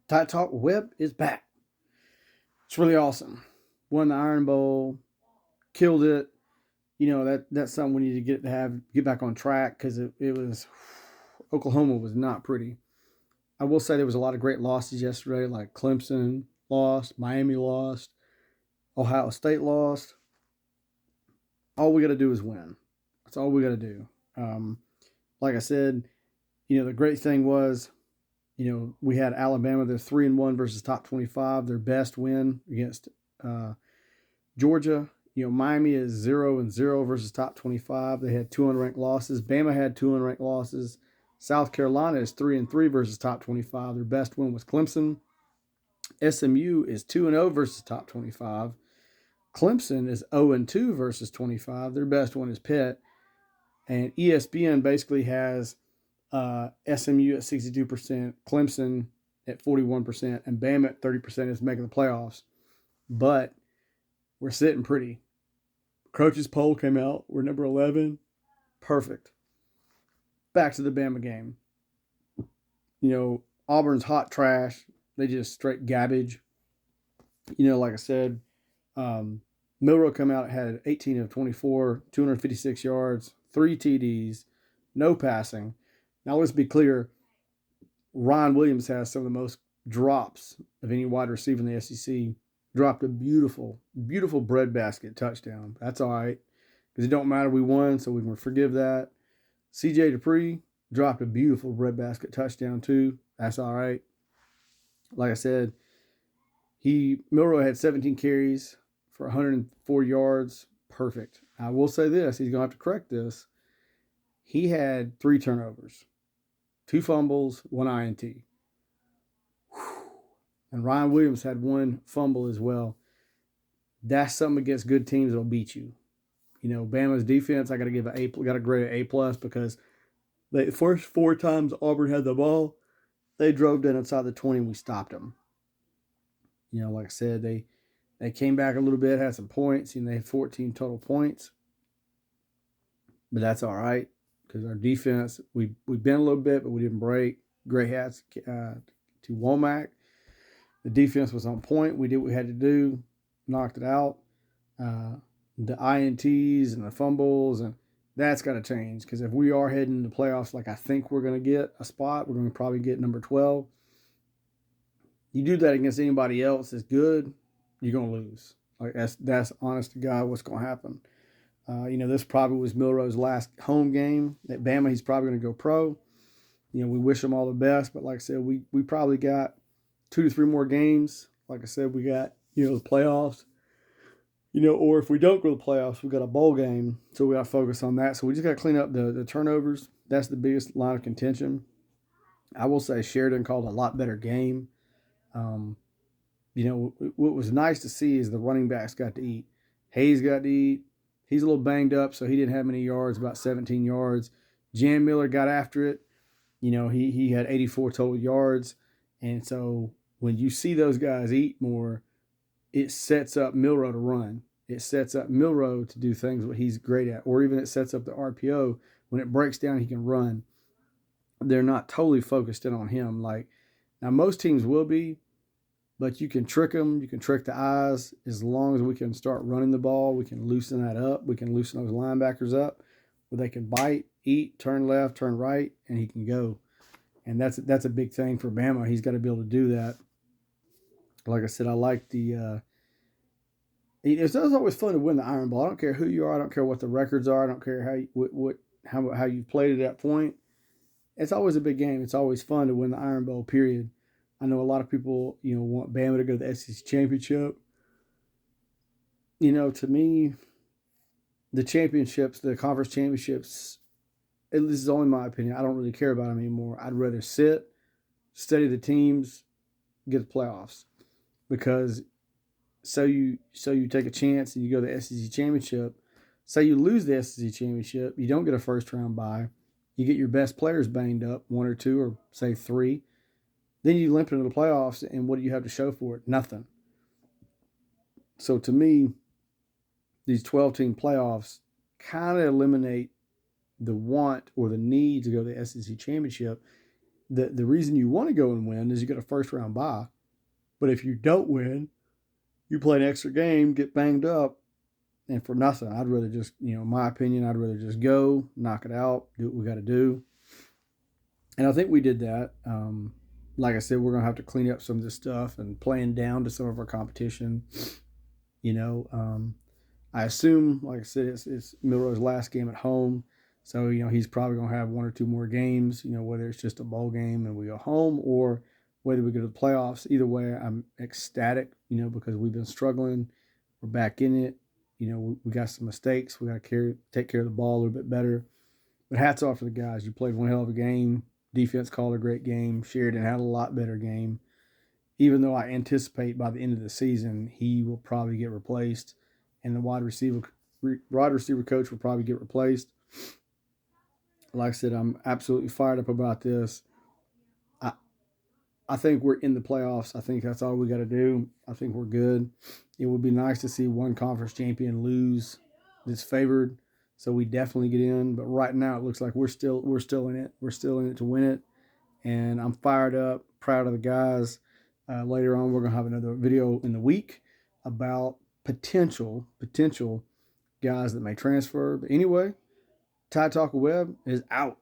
Tight Talk Web is back. It's really awesome. Won the Iron Bowl, killed it. That's something we need to get back on track because it was Oklahoma was not pretty. I will say there was a lot of great losses yesterday, like Clemson lost, Miami lost, Ohio State lost. All we got to do is win. That's all we got to do. Um, like I said, the great thing was, we had Alabama. They're 3-1 versus top 25. Their best win against uh, Georgia. Miami is 0-0 versus top 25. They had two unranked losses. Bama had two unranked losses. South Carolina is 3-3 versus top 25. Their best win was Clemson. SMU is 2-0 versus top 25. Clemson is 0-2 versus 25. Their best one is Pitt. And ESPN basically has SMU at 62%, Clemson at 41%, and Bama at 30% is making the playoffs. But we're sitting pretty. Coach's poll came out. We're number 11. Perfect. Back to the Bama game. Auburn's hot trash. They just straight garbage. Like I said, Milroe come out, had 18 of 24, 256 yards, 3 TDs, no passing. Now let's be clear. Ryan Williams has some of the most drops of any wide receiver in the SEC. Dropped a beautiful, beautiful breadbasket touchdown. That's all right because it don't matter. We won, so we can forgive that. C.J. Dupree dropped a beautiful breadbasket touchdown too. That's all right. Like I said, Milroe had 17 carries for 104 yards. Perfect. I will say this. He's going to have to correct this. He had 3 turnovers, 2 fumbles, 1 INT. And Ryan Williams had 1 fumble as well. That's something against good teams that'll beat you. Bama's defense, I got to grade an A+ because the first 4 times Auburn had the ball, they drove down inside the 20 and we stopped them. Like I said, they came back a little bit, had some points, they had 14 total points. But that's all right because our defense, we bent a little bit, but we didn't break. Great hats to Womack. The defense was on point. We did what we had to do, knocked it out. The INTs and the fumbles, and that's got to change because if we are heading to playoffs like I think we're going to get a spot, we're going to probably get number 12. You do that against anybody else that's good, you're going to lose. Like that's honest to God what's going to happen. This probably was Milroe's last home game at Bama. He's probably going to go pro. We wish him all the best, but like I said, we probably got 2 to 3 more games. Like I said, we got the playoffs. Or if we don't go to the playoffs, we got a bowl game, so we got to focus on that. So we just got to clean up the turnovers. That's the biggest line of contention. I will say Sheridan called a lot better game. What was nice to see is the running backs got to eat. Hayes got to eat. He's a little banged up, so he didn't have many yards, about 17 yards. Jan Miller got after it. He had 84 total yards. And so when you see those guys eat more, it sets up Milroe to run. It sets up Milroe to do things what he's great at. Or even it sets up the RPO. When it breaks down, he can run. They're not totally focused in on him. Now most teams will be, but you can trick them. You can trick the eyes. As long as we can start running the ball, we can loosen that up. We can loosen those linebackers up where they can bite, eat, turn left, turn right, and he can go. And that's a big thing for Bama. He's got to be able to do that. Like I said, I like the. It's always fun to win the Iron Bowl. I don't care who you are. I don't care what the records are. I don't care how you've played at that point. It's always a big game. It's always fun to win the Iron Bowl. Period. I know a lot of people, want Bama to go to the SEC championship. To me, the championships, the conference championships, this is only my opinion. I don't really care about them anymore. I'd rather sit, study the teams, get the playoffs, because so you take a chance and you go to the SEC championship. Say you lose the SEC championship, you don't get a first round bye. You get your best players banged up, 1 or 2, or say 3. Then you limp into the playoffs, and what do you have to show for it? Nothing. So to me, these 12-team playoffs kind of eliminate the want or the need to go to the SEC championship. the reason you want to go and win is you get a first round bye. But if you don't win, you play an extra game, get banged up, and for nothing. I'd rather just, in my opinion, I'd rather just go, knock it out, do what we got to do. And I think we did that. Like I said, we're going to have to clean up some of this stuff and playing down to some of our competition. You know, I assume, like I said, it's Milroy's last game at home. So, he's probably going to have one or two more games, whether it's just a bowl game and we go home or whether we go to the playoffs. Either way, I'm ecstatic, because we've been struggling. We're back in it. We got some mistakes. We got to take care of the ball a little bit better. But hats off to the guys. You played one hell of a game. Defense called a great game. Sheridan had a lot better game. Even though I anticipate by the end of the season he will probably get replaced, and the wide receiver coach will probably get replaced. Like I said, I'm absolutely fired up about this. I think we're in the playoffs. I think that's all we got to do. I think we're good. It would be nice to see one conference champion lose that's favored, so we definitely get in. But right now, it looks like we're still in it. We're still in it to win it, and I'm fired up, proud of the guys. Later on, we're gonna have another video in the week about potential guys that may transfer. But anyway, Tide Talk Web is out.